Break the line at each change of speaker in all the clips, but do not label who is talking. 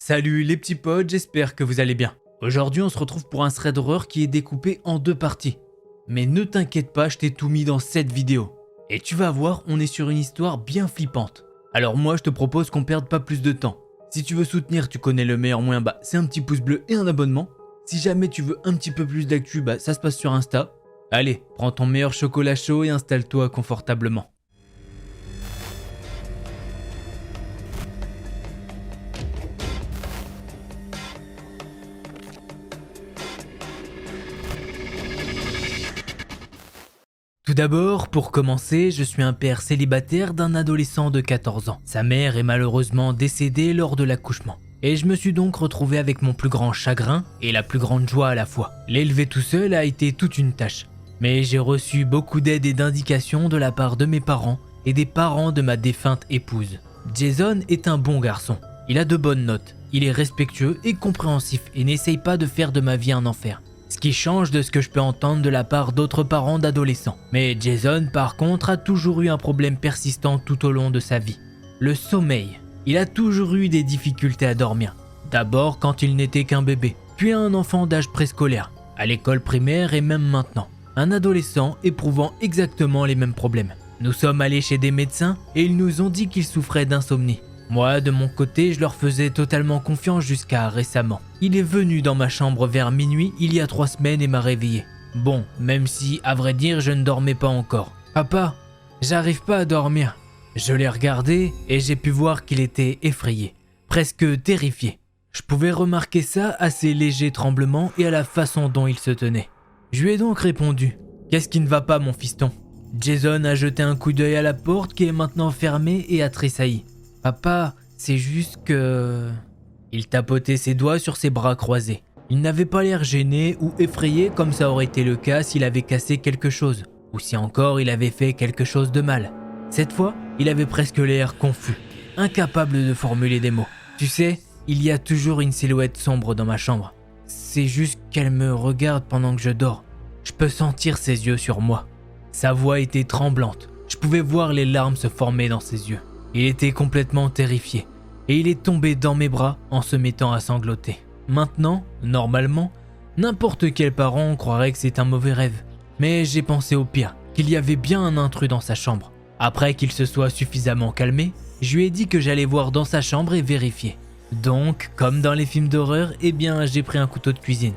Salut les petits potes, j'espère que vous allez bien. Aujourd'hui on se retrouve pour un thread d'horreur qui est découpé en deux parties. Mais ne t'inquiète pas, je t'ai tout mis dans cette vidéo. Et tu vas voir, on est sur une histoire bien flippante. Alors moi je te propose qu'on perde pas plus de temps. Si tu veux soutenir, tu connais le meilleur moyen, c'est un petit pouce bleu et un abonnement. Si jamais tu veux un petit peu plus d'actu, ça se passe sur Insta. Allez, prends ton meilleur chocolat chaud et installe-toi confortablement. Tout d'abord, pour commencer, je suis un père célibataire d'un adolescent de 14 ans. Sa mère est malheureusement décédée lors de l'accouchement. Et je me suis donc retrouvé avec mon plus grand chagrin et la plus grande joie à la fois. L'élever tout seul a été toute une tâche. Mais j'ai reçu beaucoup d'aide et d'indications de la part de mes parents et des parents de ma défunte épouse. Jason est un bon garçon. Il a de bonnes notes. Il est respectueux et compréhensif et n'essaye pas de faire de ma vie un enfer. Ce qui change de ce que je peux entendre de la part d'autres parents d'adolescents. Mais Jason, par contre, a toujours eu un problème persistant tout au long de sa vie. Le sommeil. Il a toujours eu des difficultés à dormir. D'abord quand il n'était qu'un bébé, puis un enfant d'âge préscolaire, à l'école primaire et même maintenant. Un adolescent éprouvant exactement les mêmes problèmes. Nous sommes allés chez des médecins et ils nous ont dit qu'il souffrait d'insomnie. Moi, de mon côté, je leur faisais totalement confiance jusqu'à récemment. Il est venu dans ma chambre vers minuit il y a 3 semaines et m'a réveillé. Bon, même si, à vrai dire, je ne dormais pas encore. « Papa, j'arrive pas à dormir. » Je l'ai regardé et j'ai pu voir qu'il était effrayé, presque terrifié. Je pouvais remarquer ça à ses légers tremblements et à la façon dont il se tenait. Je lui ai donc répondu « Qu'est-ce qui ne va pas, mon fiston ?» Jason a jeté un coup d'œil à la porte qui est maintenant fermée et a tressailli. « Papa, c'est juste que... » Il tapotait ses doigts sur ses bras croisés. Il n'avait pas l'air gêné ou effrayé comme ça aurait été le cas s'il avait cassé quelque chose, ou si encore il avait fait quelque chose de mal. Cette fois, il avait presque l'air confus, incapable de formuler des mots. Tu sais, il y a toujours une silhouette sombre dans ma chambre. C'est juste qu'elle me regarde pendant que je dors. Je peux sentir ses yeux sur moi. Sa voix était tremblante. Je pouvais voir les larmes se former dans ses yeux. Il était complètement terrifié et il est tombé dans mes bras en se mettant à sangloter. Maintenant, normalement, n'importe quel parent croirait que c'est un mauvais rêve. Mais j'ai pensé au pire, qu'il y avait bien un intrus dans sa chambre. Après qu'il se soit suffisamment calmé, je lui ai dit que j'allais voir dans sa chambre et vérifier. Donc, comme dans les films d'horreur, j'ai pris un couteau de cuisine.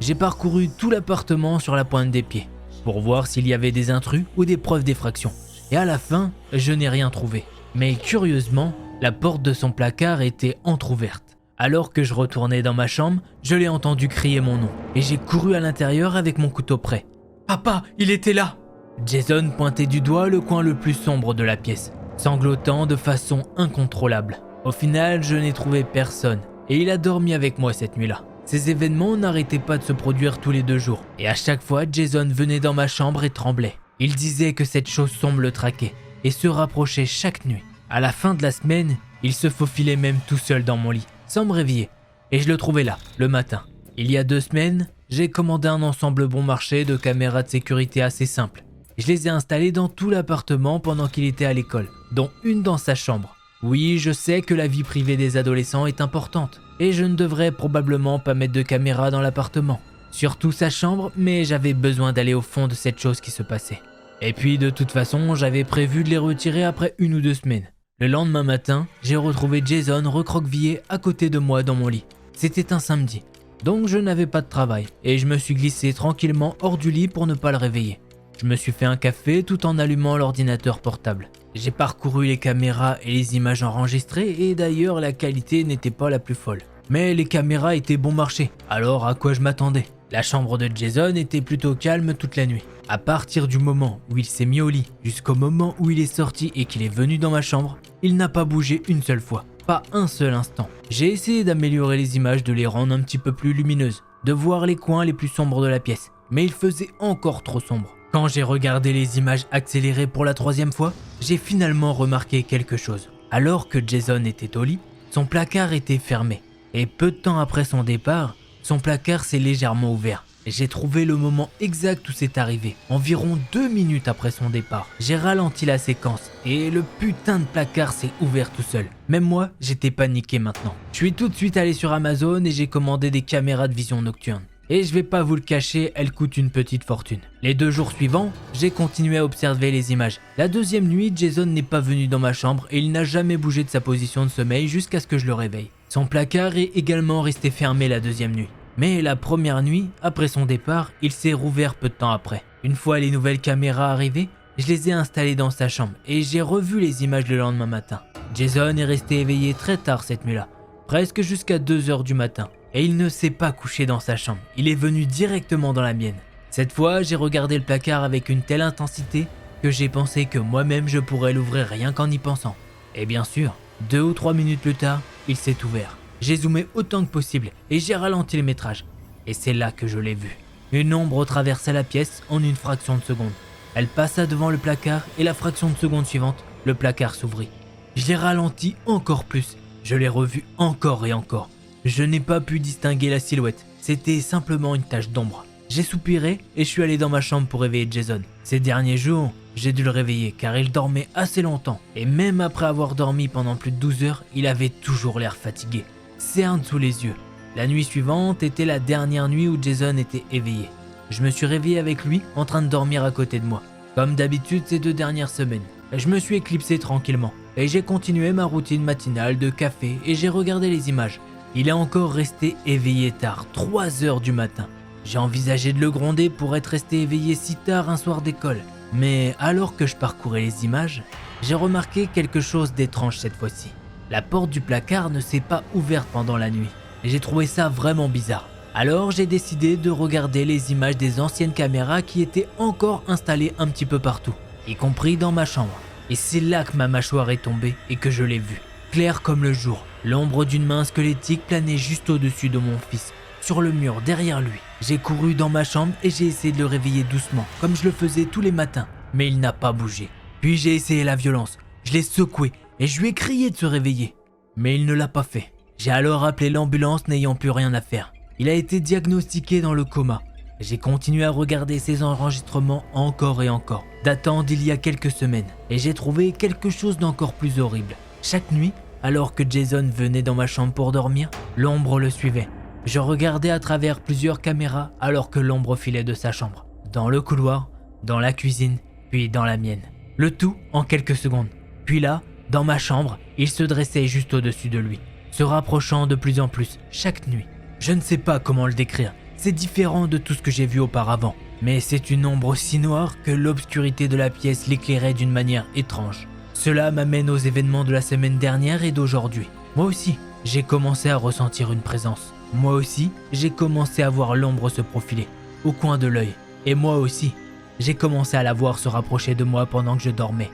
J'ai parcouru tout l'appartement sur la pointe des pieds, pour voir s'il y avait des intrus ou des preuves d'effraction. Et à la fin, je n'ai rien trouvé. Mais curieusement, la porte de son placard était entrouverte. Alors que je retournais dans ma chambre, je l'ai entendu crier mon nom et j'ai couru à l'intérieur avec mon couteau prêt. « Papa, il était là !» Jason pointait du doigt le coin le plus sombre de la pièce, sanglotant de façon incontrôlable. Au final, je n'ai trouvé personne et il a dormi avec moi cette nuit-là. Ces événements n'arrêtaient pas de se produire tous les 2 jours et à chaque fois, Jason venait dans ma chambre et tremblait. Il disait que cette chose sombre le traquait et se rapprochait chaque nuit. À la fin de la semaine, il se faufilait même tout seul dans mon lit, sans me réveiller. Et je le trouvais là, le matin. Il y a 2 semaines, j'ai commandé un ensemble bon marché de caméras de sécurité assez simples. Je les ai installées dans tout l'appartement pendant qu'il était à l'école, dont une dans sa chambre. Oui, je sais que la vie privée des adolescents est importante, et je ne devrais probablement pas mettre de caméra dans l'appartement. Surtout sa chambre, mais j'avais besoin d'aller au fond de cette chose qui se passait. Et puis de toute façon, j'avais prévu de les retirer après 1 ou 2 semaines. Le lendemain matin, j'ai retrouvé Jason recroquevillé à côté de moi dans mon lit. C'était un samedi, donc je n'avais pas de travail, et je me suis glissé tranquillement hors du lit pour ne pas le réveiller. Je me suis fait un café tout en allumant l'ordinateur portable. J'ai parcouru les caméras et les images enregistrées et d'ailleurs la qualité n'était pas la plus folle. Mais les caméras étaient bon marché, alors à quoi je m'attendais? La chambre de Jason était plutôt calme toute la nuit. À partir du moment où il s'est mis au lit jusqu'au moment où il est sorti et qu'il est venu dans ma chambre, il n'a pas bougé une seule fois, pas un seul instant. J'ai essayé d'améliorer les images, de les rendre un petit peu plus lumineuses, de voir les coins les plus sombres de la pièce, mais il faisait encore trop sombre. Quand j'ai regardé les images accélérées pour la 3e fois, j'ai finalement remarqué quelque chose. Alors que Jason était au lit, son placard était fermé, et peu de temps après son départ, son placard s'est légèrement ouvert. J'ai trouvé le moment exact où c'est arrivé, environ 2 minutes après son départ. J'ai ralenti la séquence et le putain de placard s'est ouvert tout seul. Même moi, j'étais paniqué maintenant. Je suis tout de suite allé sur Amazon et j'ai commandé des caméras de vision nocturne. Et je vais pas vous le cacher, elles coûtent une petite fortune. Les 2 jours suivants, j'ai continué à observer les images. La deuxième nuit, Jason n'est pas venu dans ma chambre et il n'a jamais bougé de sa position de sommeil jusqu'à ce que je le réveille. Son placard est également resté fermé la deuxième nuit. Mais la première nuit, après son départ, il s'est rouvert peu de temps après. Une fois les nouvelles caméras arrivées, je les ai installées dans sa chambre et j'ai revu les images le lendemain matin. Jason est resté éveillé très tard cette nuit-là, presque jusqu'à 2 heures du matin. Et il ne s'est pas couché dans sa chambre, il est venu directement dans la mienne. Cette fois, j'ai regardé le placard avec une telle intensité que j'ai pensé que moi-même je pourrais l'ouvrir rien qu'en y pensant. Et bien sûr, 2 ou 3 minutes plus tard, il s'est ouvert. J'ai zoomé autant que possible et j'ai ralenti le métrage. Et c'est là que je l'ai vu. Une ombre traversa la pièce en une fraction de seconde. Elle passa devant le placard et la fraction de seconde suivante, le placard s'ouvrit. Je l'ai ralenti encore plus, je l'ai revu encore et encore. Je n'ai pas pu distinguer la silhouette, c'était simplement une tache d'ombre. J'ai soupiré et je suis allé dans ma chambre pour réveiller Jason. Ces derniers jours, j'ai dû le réveiller car il dormait assez longtemps. Et même après avoir dormi pendant plus de 12 heures, il avait toujours l'air fatigué. Cerne sous les yeux. La nuit suivante était la dernière nuit où Jason était éveillé. Je me suis réveillé avec lui en train de dormir à côté de moi. Comme d'habitude ces 2 dernières semaines. Je me suis éclipsé tranquillement et j'ai continué ma routine matinale de café et j'ai regardé les images. Il est encore resté éveillé tard, 3 heures du matin. J'ai envisagé de le gronder pour être resté éveillé si tard un soir d'école. Mais alors que je parcourais les images, j'ai remarqué quelque chose d'étrange cette fois-ci. La porte du placard ne s'est pas ouverte pendant la nuit. Et j'ai trouvé ça vraiment bizarre. Alors j'ai décidé de regarder les images des anciennes caméras qui étaient encore installées un petit peu partout, y compris dans ma chambre. Et c'est là que ma mâchoire est tombée et que je l'ai vue. Claire comme le jour, l'ombre d'une main squelettique planait juste au-dessus de mon fils, sur le mur derrière lui. J'ai couru dans ma chambre et j'ai essayé de le réveiller doucement, comme je le faisais tous les matins, mais il n'a pas bougé. Puis j'ai essayé la violence, je l'ai secoué et je lui ai crié de se réveiller. Mais il ne l'a pas fait. J'ai alors appelé l'ambulance n'ayant plus rien à faire. Il a été diagnostiqué dans le coma. J'ai continué à regarder ces enregistrements encore et encore, datant d'il y a quelques semaines, et j'ai trouvé quelque chose d'encore plus horrible. Chaque nuit, alors que Jason venait dans ma chambre pour dormir, l'ombre le suivait. Je regardais à travers plusieurs caméras alors que l'ombre filait de sa chambre. Dans le couloir, dans la cuisine, puis dans la mienne. Le tout en quelques secondes. Puis là, dans ma chambre, il se dressait juste au-dessus de lui, se rapprochant de plus en plus chaque nuit. Je ne sais pas comment le décrire, c'est différent de tout ce que j'ai vu auparavant. Mais c'est une ombre si noire que l'obscurité de la pièce l'éclairait d'une manière étrange. Cela m'amène aux événements de la semaine dernière et d'aujourd'hui. Moi aussi, j'ai commencé à ressentir une présence. Moi aussi, j'ai commencé à voir l'ombre se profiler, au coin de l'œil. Et moi aussi, j'ai commencé à la voir se rapprocher de moi pendant que je dormais.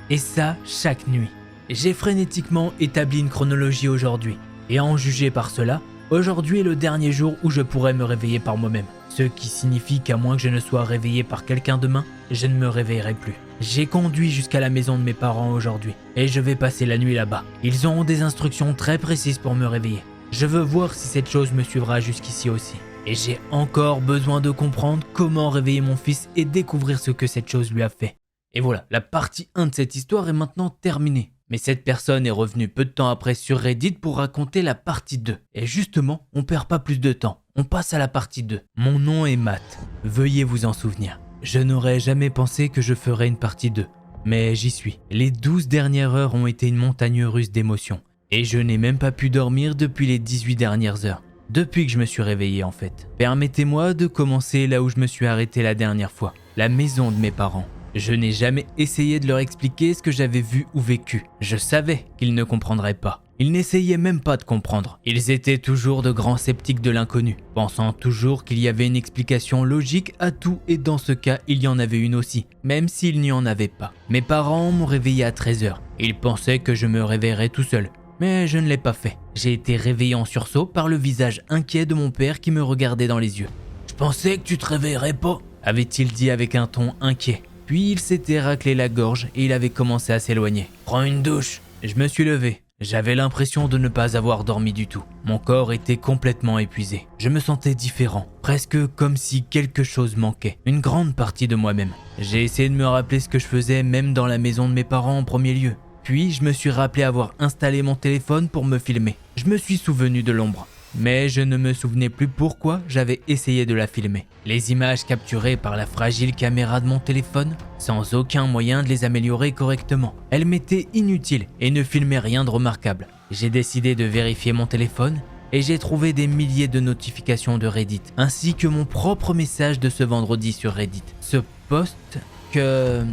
Et ça, chaque nuit. J'ai frénétiquement établi une chronologie aujourd'hui. Et à en juger par cela, aujourd'hui est le dernier jour où je pourrais me réveiller par moi-même. Ce qui signifie qu'à moins que je ne sois réveillé par quelqu'un demain, je ne me réveillerai plus. J'ai conduit jusqu'à la maison de mes parents aujourd'hui et je vais passer la nuit là-bas. Ils ont des instructions très précises pour me réveiller. Je veux voir si cette chose me suivra jusqu'ici aussi. Et j'ai encore besoin de comprendre comment réveiller mon fils et découvrir ce que cette chose lui a fait. Et voilà, la partie 1 de cette histoire est maintenant terminée. Mais cette personne est revenue peu de temps après sur Reddit pour raconter la partie 2. Et justement, on perd pas plus de temps. On passe à la partie 2. Mon nom est Matt. Veuillez vous en souvenir. Je n'aurais jamais pensé que je ferais une partie 2. Mais j'y suis. Les 12 dernières heures ont été une montagne russe d'émotions. Et je n'ai même pas pu dormir depuis les 18 dernières heures. Depuis que je me suis réveillé en fait. Permettez-moi de commencer là où je me suis arrêté la dernière fois. La maison de mes parents. Je n'ai jamais essayé de leur expliquer ce que j'avais vu ou vécu. Je savais qu'ils ne comprendraient pas. Ils n'essayaient même pas de comprendre. Ils étaient toujours de grands sceptiques de l'inconnu, pensant toujours qu'il y avait une explication logique à tout et dans ce cas, il y en avait une aussi, même s'il n'y en avait pas. Mes parents m'ont réveillé à 13h. Ils pensaient que je me réveillerais tout seul. Mais je ne l'ai pas fait. J'ai été réveillé en sursaut par le visage inquiet de mon père qui me regardait dans les yeux. « Je pensais que tu te réveillerais pas », avait-il dit avec un ton inquiet. Puis il s'était raclé la gorge et il avait commencé à s'éloigner. « Prends une douche !» Je me suis levé. J'avais l'impression de ne pas avoir dormi du tout. Mon corps était complètement épuisé. Je me sentais différent, presque comme si quelque chose manquait, une grande partie de moi-même. J'ai essayé de me rappeler ce que je faisais même dans la maison de mes parents en premier lieu. Puis je me suis rappelé avoir installé mon téléphone pour me filmer. Je me suis souvenu de l'ombre. Mais je ne me souvenais plus pourquoi j'avais essayé de la filmer. Les images capturées par la fragile caméra de mon téléphone, sans aucun moyen de les améliorer correctement. Elles m'étaient inutiles et ne filmaient rien de remarquable. J'ai décidé de vérifier mon téléphone et j'ai trouvé des milliers de notifications de Reddit, ainsi que mon propre message de ce vendredi sur Reddit. Ce post que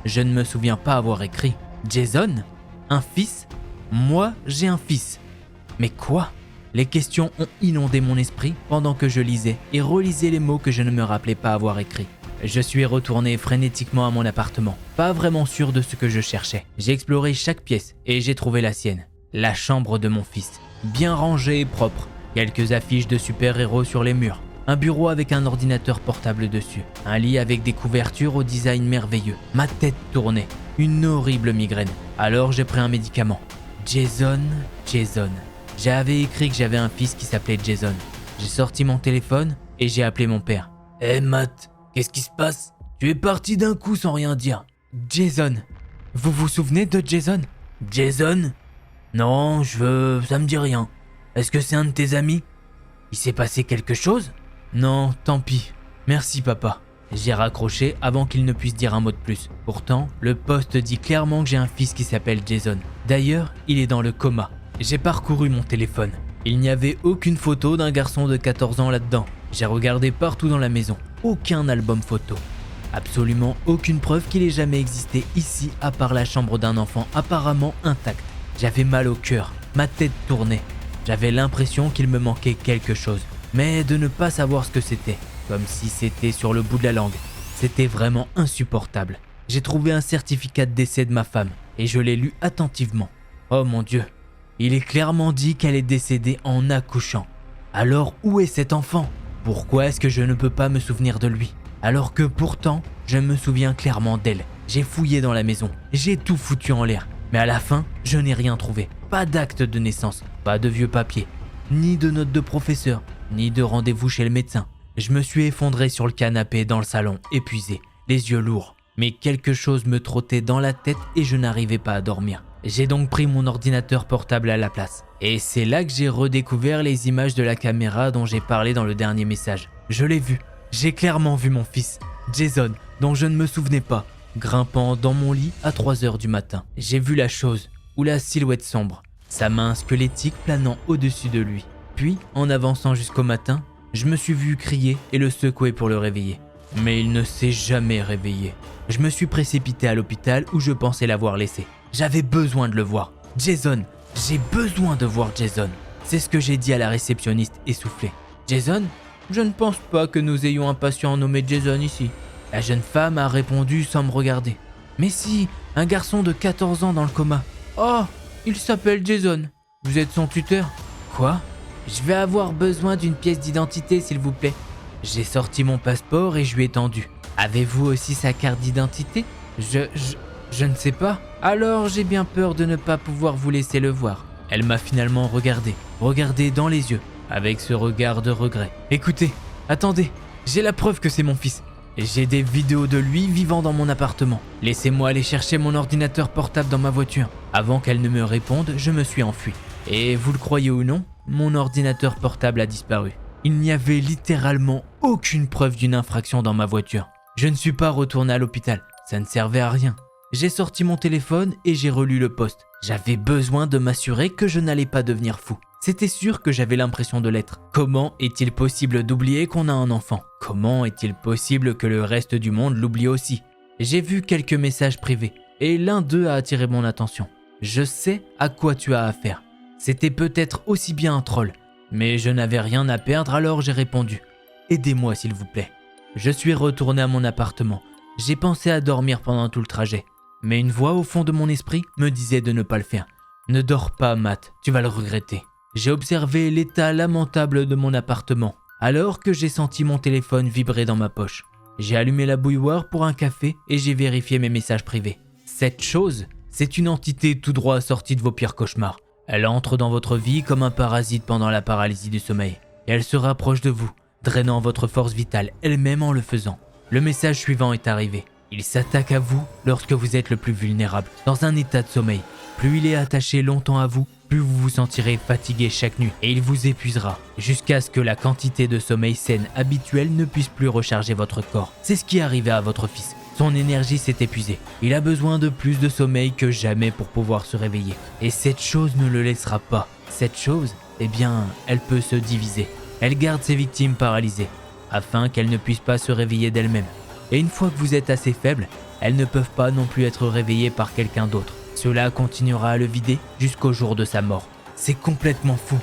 je ne me souviens pas avoir écrit. Jason? Un fils? Moi, j'ai un fils. Mais quoi? Les questions ont inondé mon esprit pendant que je lisais et relisais les mots que je ne me rappelais pas avoir écrits. Je suis retourné frénétiquement à mon appartement, pas vraiment sûr de ce que je cherchais. J'ai exploré chaque pièce et j'ai trouvé la sienne, la chambre de mon fils, bien rangée et propre, quelques affiches de super-héros sur les murs, un bureau avec un ordinateur portable dessus, un lit avec des couvertures au design merveilleux. Ma tête tournait, une horrible migraine. Alors j'ai pris un médicament. Jason. J'avais écrit que j'avais un fils qui s'appelait Jason. J'ai sorti mon téléphone et j'ai appelé mon père. « Hé Matt, qu'est-ce qui se passe? Tu es parti d'un coup sans rien dire. »« Jason. Vous vous souvenez de Jason? »« Jason? Non, ça me dit rien. Est-ce que c'est un de tes amis? Il s'est passé quelque chose? » ?»« Non, tant pis. Merci papa. » J'ai raccroché avant qu'il ne puisse dire un mot de plus. Pourtant, le post dit clairement que j'ai un fils qui s'appelle Jason. D'ailleurs, il est dans le coma. J'ai parcouru mon téléphone. Il n'y avait aucune photo d'un garçon de 14 ans là-dedans. J'ai regardé partout dans la maison. Aucun album photo. Absolument aucune preuve qu'il ait jamais existé ici à part la chambre d'un enfant apparemment intacte. J'avais mal au cœur. Ma tête tournait. J'avais l'impression qu'il me manquait quelque chose. Mais de ne pas savoir ce que c'était. Comme si c'était sur le bout de la langue. C'était vraiment insupportable. J'ai trouvé un certificat de décès de ma femme et je l'ai lu attentivement. Oh mon Dieu. Il est clairement dit qu'elle est décédée en accouchant. Alors où est cet enfant? Pourquoi est-ce que je ne peux pas me souvenir de lui? Alors que pourtant, je me souviens clairement d'elle. J'ai fouillé dans la maison, j'ai tout foutu en l'air. Mais à la fin, je n'ai rien trouvé. Pas d'acte de naissance, pas de vieux papiers, ni de note de professeur, ni de rendez-vous chez le médecin. Je me suis effondré sur le canapé dans le salon, épuisé, les yeux lourds. Mais quelque chose me trottait dans la tête et je n'arrivais pas à dormir. J'ai donc pris mon ordinateur portable à la place. Et c'est là que j'ai redécouvert les images de la caméra dont j'ai parlé dans le dernier message. Je l'ai vu. J'ai clairement vu mon fils, Jason, dont je ne me souvenais pas, grimpant dans mon lit à 3h du matin. J'ai vu la chose, ou la silhouette sombre, sa main squelettique planant au-dessus de lui. Puis, en avançant jusqu'au matin, je me suis vu crier et le secouer pour le réveiller. Mais il ne s'est jamais réveillé. Je me suis précipité à l'hôpital où je pensais l'avoir laissé. J'avais besoin de le voir. Jason, j'ai besoin de voir Jason. C'est ce que j'ai dit à la réceptionniste essoufflée. Jason? Je ne pense pas que nous ayons un patient nommé Jason ici. La jeune femme a répondu sans me regarder. Mais si, un garçon de 14 ans dans le coma. Oh, il s'appelle Jason. Vous êtes son tuteur? Quoi? Je vais avoir besoin d'une pièce d'identité s'il vous plaît. J'ai sorti mon passeport et je lui ai tendu. Avez-vous aussi sa carte d'identité? Je ne sais pas. Alors j'ai bien peur de ne pas pouvoir vous laisser le voir. Elle m'a finalement regardé dans les yeux, avec ce regard de regret. Écoutez, attendez, j'ai la preuve que c'est mon fils. J'ai des vidéos de lui vivant dans mon appartement. Laissez-moi aller chercher mon ordinateur portable dans ma voiture. Avant qu'elle ne me réponde, je me suis enfui. Et vous le croyez ou non, mon ordinateur portable a disparu. Il n'y avait littéralement aucune preuve d'une infraction dans ma voiture. Je ne suis pas retourné à l'hôpital, ça ne servait à rien. J'ai sorti mon téléphone et j'ai relu le post. J'avais besoin de m'assurer que je n'allais pas devenir fou. C'était sûr que j'avais l'impression de l'être. Comment est-il possible d'oublier qu'on a un enfant? Comment est-il possible que le reste du monde l'oublie aussi? J'ai vu quelques messages privés et l'un d'eux a attiré mon attention. Je sais à quoi tu as affaire. C'était peut-être aussi bien un troll, mais je n'avais rien à perdre alors j'ai répondu. Aidez-moi s'il vous plaît. Je suis retourné à mon appartement. J'ai pensé à dormir pendant tout le trajet. Mais une voix au fond de mon esprit me disait de ne pas le faire. Ne dors pas, Matt, tu vas le regretter. J'ai observé l'état lamentable de mon appartement, alors que j'ai senti mon téléphone vibrer dans ma poche. J'ai allumé la bouilloire pour un café et j'ai vérifié mes messages privés. Cette chose C'est une entité tout droit sortie de vos pires cauchemars. Elle entre dans votre vie comme un parasite pendant la paralysie du sommeil. Et elle se rapproche de vous, drainant votre force vitale elle-même en le faisant. Le message suivant est arrivé. Il s'attaque à vous lorsque vous êtes le plus vulnérable, dans un état de sommeil. Plus il est attaché longtemps à vous, plus vous vous sentirez fatigué chaque nuit et il vous épuisera, jusqu'à ce que la quantité de sommeil saine habituelle ne puisse plus recharger votre corps. C'est ce qui est arrivé à votre fils. Son énergie s'est épuisée. Il a besoin de plus de sommeil que jamais pour pouvoir se réveiller. Et cette chose ne le laissera pas. Cette chose, eh bien, elle peut se diviser. Elle garde ses victimes paralysées, afin qu'elles ne puissent pas se réveiller d'elles-mêmes. Et une fois que vous êtes assez faible, elles ne peuvent pas non plus être réveillées par quelqu'un d'autre. Cela continuera à le vider jusqu'au jour de sa mort. C'est complètement fou.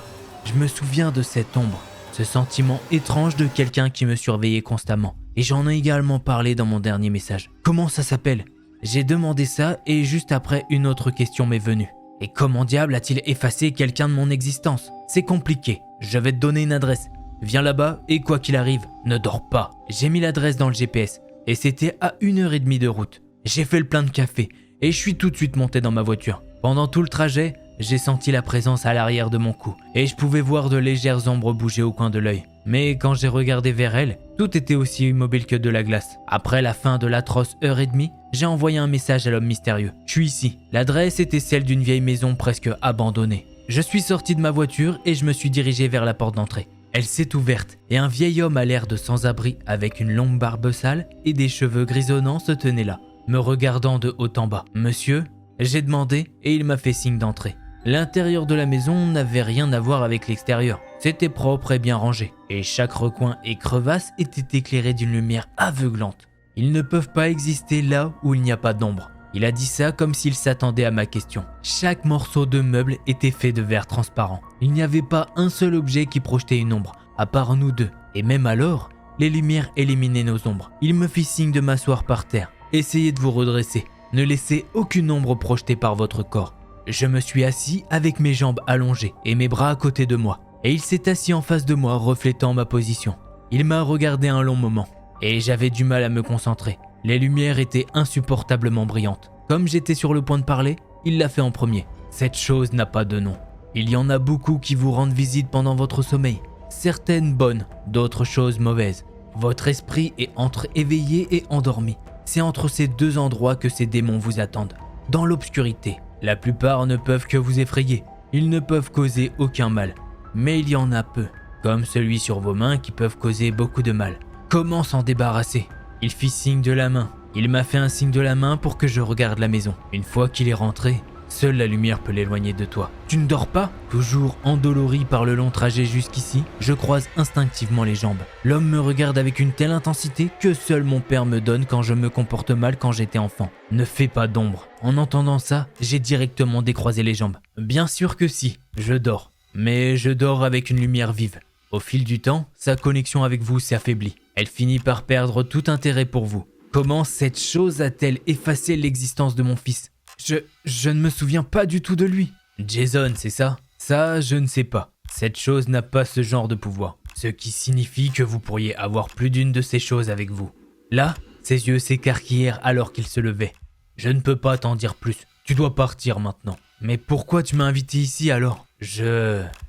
Je me souviens de cette ombre, ce sentiment étrange de quelqu'un qui me surveillait constamment. Et j'en ai également parlé dans mon dernier message. Comment ça s'appelle ? J'ai demandé ça et juste après une autre question m'est venue. Et comment diable a-t-il effacé quelqu'un de mon existence ? C'est compliqué. Je vais te donner une adresse. Viens là-bas et quoi qu'il arrive, ne dors pas. J'ai mis l'adresse dans le GPS et c'était à 1h30 de route. J'ai fait le plein de café et je suis tout de suite monté dans ma voiture. Pendant tout le trajet, j'ai senti la présence à l'arrière de mon cou et je pouvais voir de légères ombres bouger au coin de l'œil. Mais quand j'ai regardé vers elle, tout était aussi immobile que de la glace. Après la fin de l'atroce 1h30, j'ai envoyé un message à l'homme mystérieux. Je suis ici. L'adresse était celle d'une vieille maison presque abandonnée. Je suis sorti de ma voiture et je me suis dirigé vers la porte d'entrée. Elle s'est ouverte et un vieil homme à l'air de sans-abri avec une longue barbe sale et des cheveux grisonnants se tenait là, me regardant de haut en bas. « Monsieur ?» J'ai demandé et il m'a fait signe d'entrer. L'intérieur de la maison n'avait rien à voir avec l'extérieur. C'était propre et bien rangé, et chaque recoin et crevasse était éclairé d'une lumière aveuglante. Ils ne peuvent pas exister là où il n'y a pas d'ombre. Il a dit ça comme s'il s'attendait à ma question. Chaque morceau de meuble était fait de verre transparent. Il n'y avait pas un seul objet qui projetait une ombre, à part nous deux. Et même alors, les lumières éliminaient nos ombres. Il me fit signe de m'asseoir par terre. Essayez de vous redresser. Ne laissez aucune ombre projetée par votre corps. Je me suis assis avec mes jambes allongées et mes bras à côté de moi. Et il s'est assis en face de moi, reflétant ma position. Il m'a regardé un long moment, et j'avais du mal à me concentrer. Les lumières étaient insupportablement brillantes. Comme j'étais sur le point de parler, il l'a fait en premier. Cette chose n'a pas de nom. Il y en a beaucoup qui vous rendent visite pendant votre sommeil. Certaines bonnes, d'autres choses mauvaises. Votre esprit est entre éveillé et endormi. C'est entre ces deux endroits que ces démons vous attendent. Dans l'obscurité. La plupart ne peuvent que vous effrayer. Ils ne peuvent causer aucun mal. Mais il y en a peu, comme celui sur vos mains qui peuvent causer beaucoup de mal. Comment s'en débarrasser ? Il fit signe de la main. Il m'a fait un signe de la main pour que je regarde la maison. Une fois qu'il est rentré, seule la lumière peut l'éloigner de toi. Tu ne dors pas ? Toujours endolori par le long trajet jusqu'ici, je croise instinctivement les jambes. L'homme me regarde avec une telle intensité que seul mon père me donne quand je me comporte mal quand j'étais enfant. Ne fais pas d'ombre. En entendant ça, j'ai directement décroisé les jambes. Bien sûr que si, je dors. Mais je dors avec une lumière vive. Au fil du temps, sa connexion avec vous s'affaiblit. Elle finit par perdre tout intérêt pour vous. Comment cette chose a-t-elle effacé l'existence de mon fils ? Je ne me souviens pas du tout de lui. Jason, c'est ça ? Ça, je ne sais pas. Cette chose n'a pas ce genre de pouvoir. Ce qui signifie que vous pourriez avoir plus d'une de ces choses avec vous. Là, ses yeux s'écarquillèrent alors qu'il se levait. Je ne peux pas t'en dire plus. Tu dois partir maintenant. Mais pourquoi tu m'as invité ici alors ?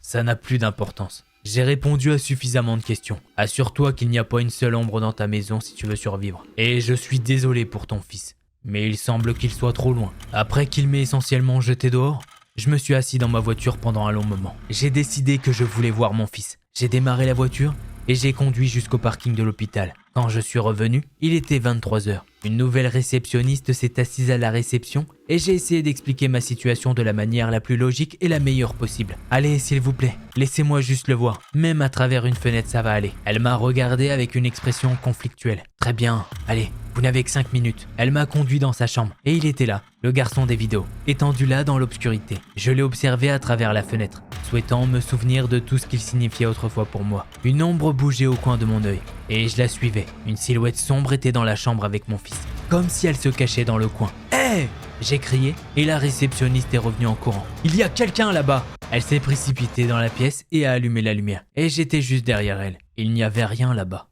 Ça n'a plus d'importance. J'ai répondu à suffisamment de questions. Assure-toi qu'il n'y a pas une seule ombre dans ta maison si tu veux survivre. Et je suis désolé pour ton fils. Mais il semble qu'il soit trop loin. Après qu'il m'ait essentiellement jeté dehors, je me suis assis dans ma voiture pendant un long moment. J'ai décidé que je voulais voir mon fils. J'ai démarré la voiture et j'ai conduit jusqu'au parking de l'hôpital. Quand je suis revenu, il était 23h. Une nouvelle réceptionniste s'est assise à la réception et j'ai essayé d'expliquer ma situation de la manière la plus logique et la meilleure possible. « Allez, s'il vous plaît, laissez-moi juste le voir. Même à travers une fenêtre, ça va aller. » Elle m'a regardé avec une expression conflictuelle. « Très bien, allez, vous n'avez que 5 minutes. » Elle m'a conduit dans sa chambre et il était là, le garçon des vidéos, étendu là dans l'obscurité. Je l'ai observé à travers la fenêtre, souhaitant me souvenir de tout ce qu'il signifiait autrefois pour moi. Une ombre bougeait au coin de mon œil et je la suivais. Une silhouette sombre était dans la chambre avec mon fils, comme si elle se cachait dans le coin. « Hé !» J'ai crié et la réceptionniste est revenue en courant. « Il y a quelqu'un là-bas !» Elle s'est précipitée dans la pièce et a allumé la lumière. Et j'étais juste derrière elle. Il n'y avait rien là-bas.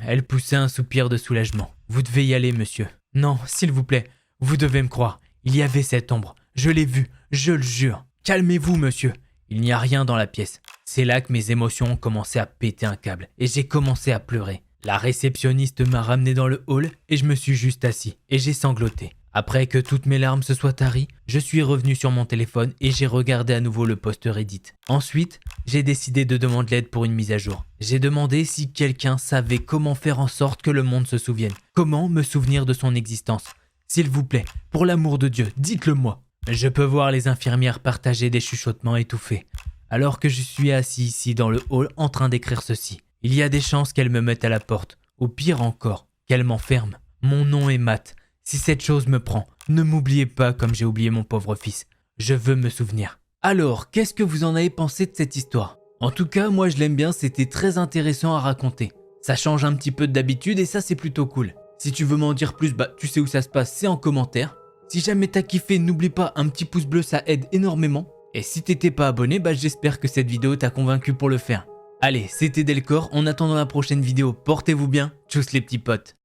Elle poussait un soupir de soulagement. « Vous devez y aller, monsieur. » « Non, s'il vous plaît, vous devez me croire. Il y avait cette ombre. Je l'ai vue, je le jure. Calmez-vous, monsieur. Il n'y a rien dans la pièce. C'est là que mes émotions ont commencé à péter un câble et j'ai commencé à pleurer. La réceptionniste m'a ramené dans le hall et je me suis juste assis et j'ai sangloté. Après que toutes mes larmes se soient taries, je suis revenu sur mon téléphone et j'ai regardé à nouveau le post Reddit. Ensuite, j'ai décidé de demander l'aide pour une mise à jour. J'ai demandé si quelqu'un savait comment faire en sorte que le monde se souvienne. Comment me souvenir de son existence. S'il vous plaît, pour l'amour de Dieu, dites-le moi. Je peux voir les infirmières partager des chuchotements étouffés, alors que je suis assis ici dans le hall en train d'écrire ceci. Il y a des chances qu'elles me mettent à la porte, ou pire encore, qu'elles m'enferment. Mon nom est Matt. Si cette chose me prend, ne m'oubliez pas comme j'ai oublié mon pauvre fils. Je veux me souvenir. Alors, qu'est-ce que vous en avez pensé de cette histoire? En tout cas, moi je l'aime bien, c'était très intéressant à raconter. Ça change un petit peu d'habitude et ça c'est plutôt cool. Si tu veux m'en dire plus, tu sais où ça se passe, c'est en commentaire. Si jamais t'as kiffé, n'oublie pas un petit pouce bleu, ça aide énormément. Et si t'étais pas abonné, j'espère que cette vidéo t'a convaincu pour le faire. Allez, c'était Delcor, en attendant la prochaine vidéo, portez-vous bien, tchuss les petits potes.